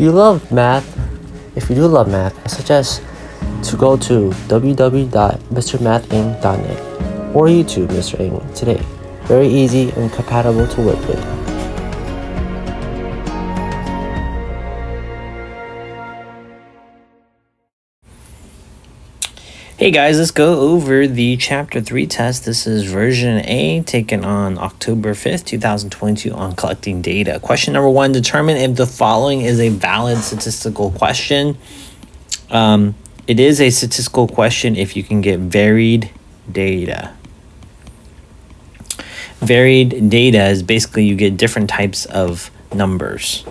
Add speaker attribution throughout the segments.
Speaker 1: Do you love math? If you do love math, I suggest to go to www.mrmathinc.net or YouTube Mr. Ing today. Very easy and compatible to work with.
Speaker 2: Hey guys, let's go over the Chapter 3 test. This is version A, taken on October 5th, 2022 on collecting data. Question number 1, determine if the following is a valid statistical question. It is a statistical question if you can get varied data. Varied data is basically you get different types of numbers.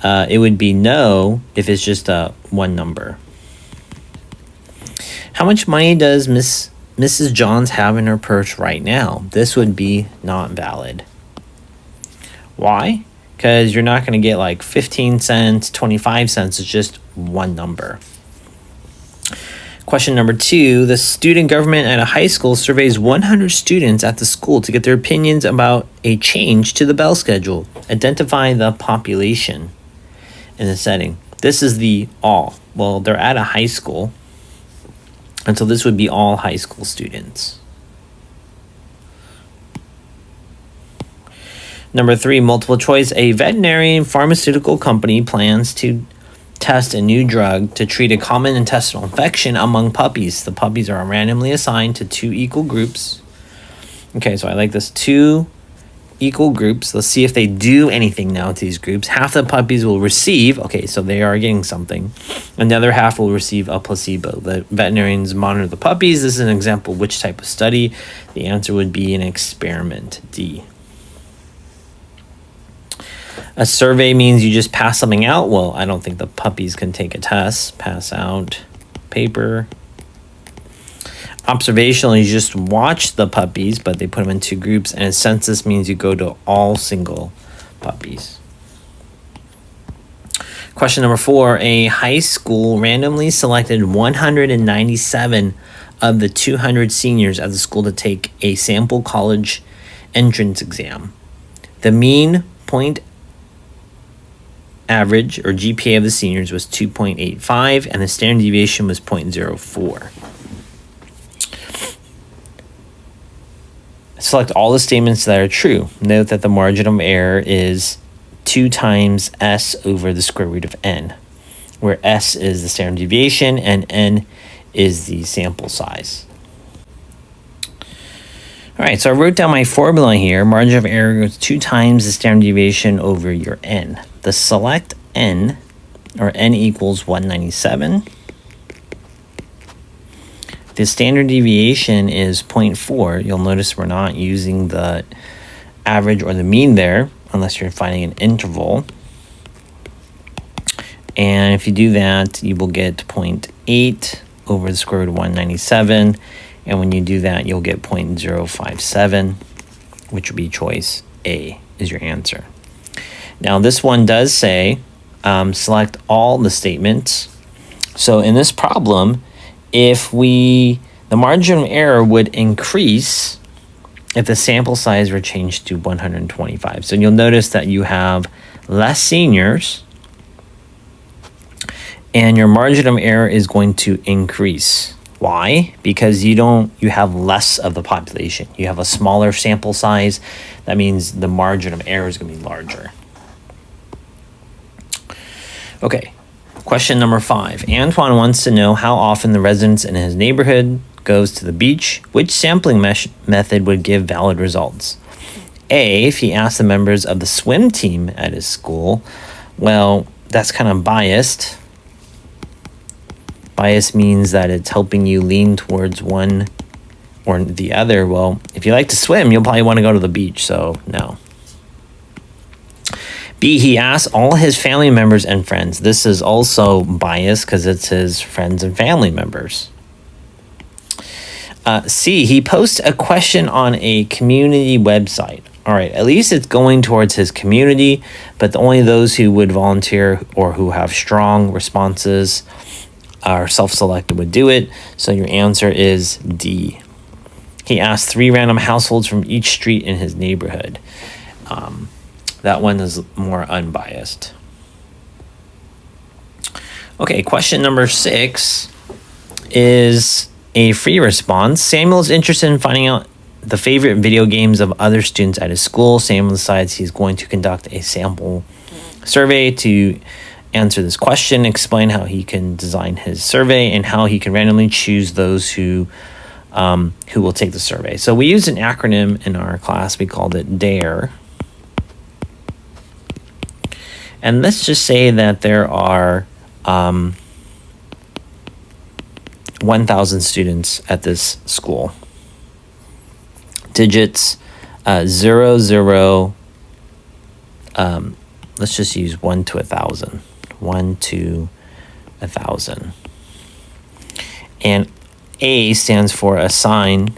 Speaker 2: It would be no if it's just one number. How much money does Mrs. Johns have in her purse right now? This would be not valid. Why? Because you're not going to get like 15 cents, 25 cents. It's just one number. Question number 2, the student government at a high school surveys 100 students at the school to get their opinions about a change to the bell schedule. Identify the population in the setting. This is the all. Well, they're at a high school. And so this would be all high school students. Number 3, multiple choice. A veterinary pharmaceutical company plans to test a new drug to treat a common intestinal infection among puppies. The puppies are randomly assigned to 2 equal groups. Okay, so I like this, 2 equal groups. Let's see if they do anything now to these groups. Half the puppies will receive, okay, so they are getting something. Another half will receive a placebo. The veterinarians monitor the puppies. This is an example of which type of study. The answer would be an experiment, D. A survey means you just pass something out. Well, I don't think the puppies can take a test. Pass out paper. Observational, you just watch the puppies, but they put them in 2 groups. And a census means you go to all single puppies. Question number 4, a high school randomly selected 197 of the 200 seniors at the school to take a sample college entrance exam. The mean point average or GPA of the seniors was 2.85 and the standard deviation was 0.04. Select all the statements that are true. Note that the margin of error is 2 times s over the square root of n, where s is the standard deviation and n is the sample size. All right, so I wrote down my formula here. Margin of error goes 2 times the standard deviation over your n. The select n, or n equals 197. The standard deviation is 0.4. You'll notice we're not using the average or the mean there unless you're finding an interval. And if you do that, you will get 0.8 over the square root of 197. And when you do that, you'll get 0.057, which would be choice A is your answer. Now, this one does say select all the statements. So in this problem, if the margin of error would increase if the sample size were changed to 125. So you'll notice that you have less seniors and your margin of error is going to increase. Why? Because you have less of the population. You have a smaller sample size. That means the margin of error is going to be larger. Okay. Question number 5. Antoine wants to know how often the residents in his neighborhood goes to the beach. Which sampling method would give valid results? A, if he asks the members of the swim team at his school. Well, that's kind of biased. Bias means that it's helping you lean towards one or the other. Well, if you like to swim, you'll probably want to go to the beach, so no. B, he asks all his family members and friends. This is also biased because it's his friends and family members. C, he posts a question on a community website. All right, at least it's going towards his community, but only those who would volunteer or who have strong responses are self-selected would do it. So your answer is D. He asked 3 random households from each street in his neighborhood. That one is more unbiased. Okay, question number 6 is a free response. Samuel is interested in finding out the favorite video games of other students at his school. Samuel decides he's going to conduct a sample survey to answer this question, explain how he can design his survey, and how he can randomly choose those who will take the survey. So we used an acronym in our class. We called it DARE. And let's just say that there are 1,000 students at this school. Digits 0, 0, let's just use 1 to 1,000. 1 to 1,000. And A stands for assign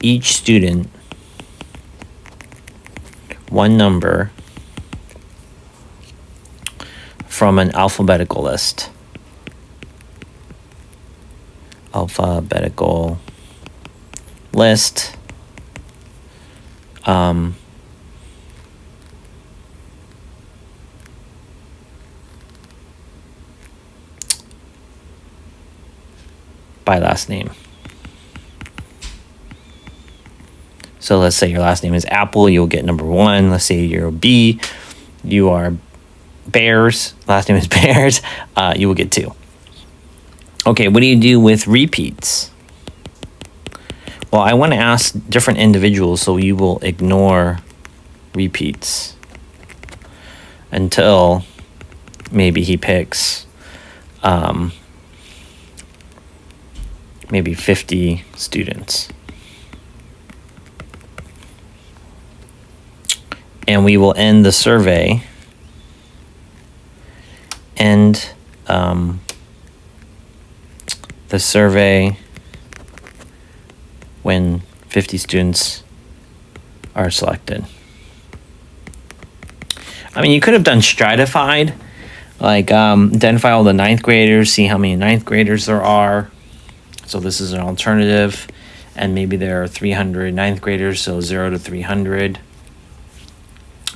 Speaker 2: each student one number from an alphabetical list. Alphabetical list. By last name. So let's say your last name is Apple, you'll get number 1. Let's say you're B, you are Bears, last name is Bears, you will get 2. Okay, what do you do with repeats? Well, I want to ask different individuals, so you will ignore repeats until maybe he picks maybe 50 students. And we will end the survey when 50 students are selected. I mean, you could have done stratified, like identify all the 9th graders, see how many 9th graders there are. So this is an alternative, and maybe there are 300 9th graders, so 0 to 300.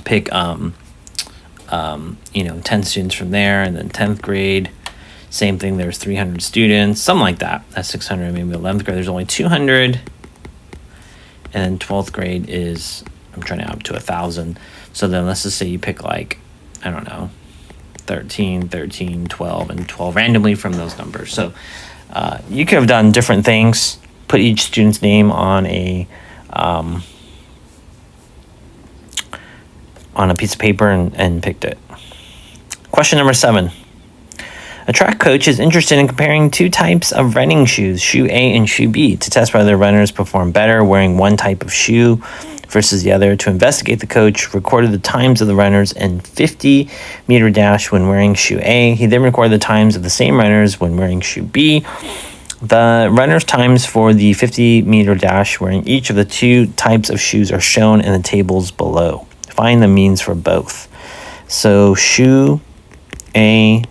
Speaker 2: Pick 10 students from there, and then 10th grade, same thing, there's 300 students, something like that. That's 600. Maybe 11th grade there's only 200, and then 12th grade is, I'm trying to up to 1,000. So then let's just say you pick, like, I don't know, 13, 13, 12, and 12 randomly from those numbers. So you could have done different things, put each student's name on a piece of paper and picked it. Question number 7. A track coach is interested in comparing 2 types of running shoes, shoe A and shoe B, to test whether runners perform better wearing one type of shoe versus the other. To investigate, the coach recorded the times of the runners in 50-meter dash when wearing shoe A. He then recorded the times of the same runners when wearing shoe B. The runners' times for the 50-meter dash wearing each of the 2 types of shoes are shown in the tables below. Find the means for both. So shoe A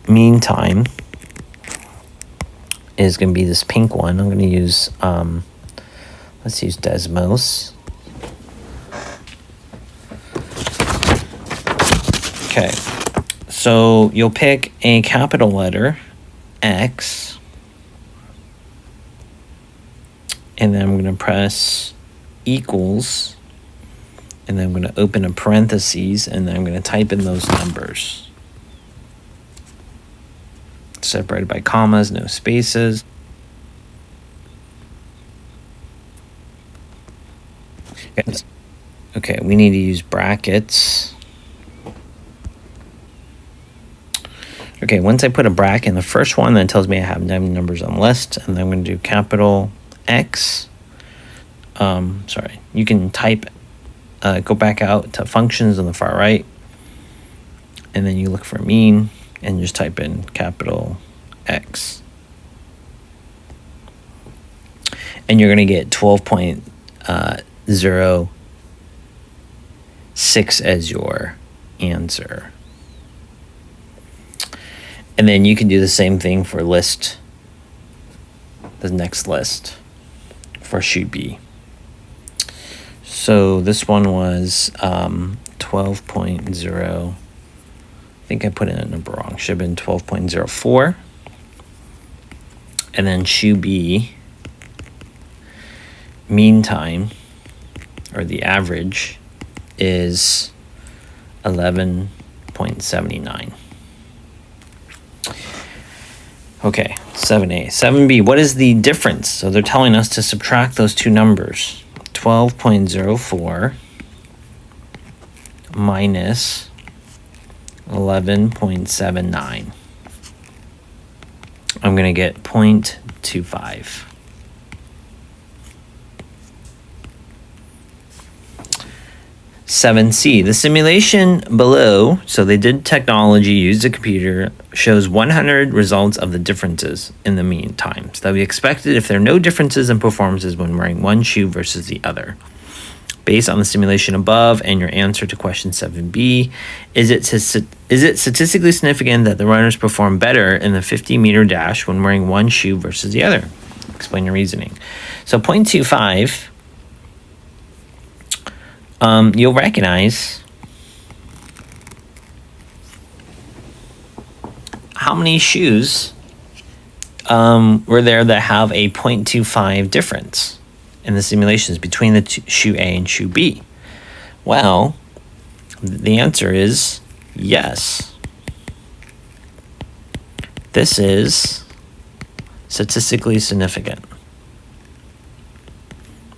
Speaker 2: mean time is going to be this pink one. I'm going to use, let's use Desmos. Okay, so you'll pick a capital letter, X, and then I'm going to press equals, and then I'm going to open a parentheses, and then I'm going to type in those numbers. Separated by commas, no spaces. Okay, we need to use brackets. Okay, once I put a bracket in the first one, that tells me I have 9 numbers on the list, and then I'm going to do capital X. Sorry, you can type, go back out to functions on the far right, and then you look for mean, and just type in capital X. And you're going to get 12.06 as your answer. And then you can do the same thing for list, the next list for shoe B. So this one was 12.06 think I put in a number wrong. Should have been 12.04. And then shoe B, mean time, or the average, is 11.79. Okay, 7A. 7B, what is the difference? So they're telling us to subtract those two numbers. 12.04 minus 11.79. I'm going to get 0.25. Seven C, the simulation below, so they did technology, used a computer, shows 100 results of the differences in the mean times that we expected if there are no differences in performances when wearing one shoe versus the other. Based on the simulation above and your answer to question 7B, is it statistically significant that the runners perform better in the 50-meter dash when wearing one shoe versus the other? Explain your reasoning. So 0.25, you'll recognize how many shoes were there that have a 0.25 difference in the simulations between the shoe A and shoe B? Well, the answer is yes. This is statistically significant.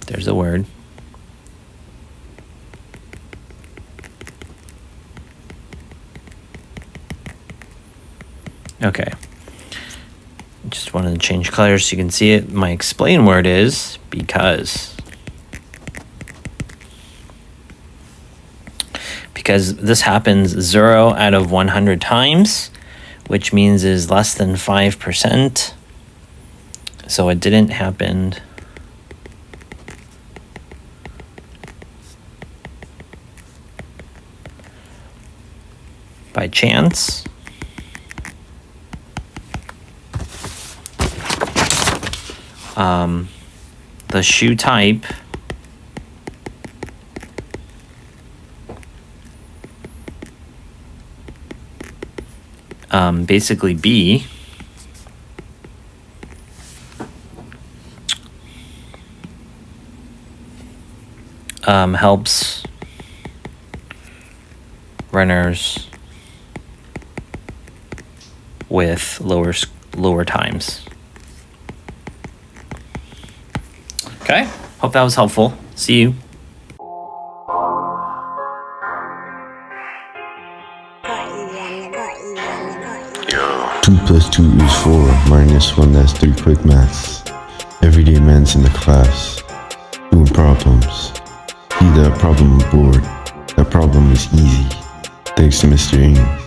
Speaker 2: There's a word. Okay. Just wanted to change colors so you can see it. My explain word is because. Because this happens 0 out of 100 times, which means is less than 5%. So it didn't happen by chance. The shoe type basically B helps runners with lower times. Okay, hope that was helpful. See you.
Speaker 3: Two plus two is 4, minus 1, that's 3 quick maths. Everyday man's in the class, doing problems. See that problem board, that problem is easy, thanks to Mr. Ing.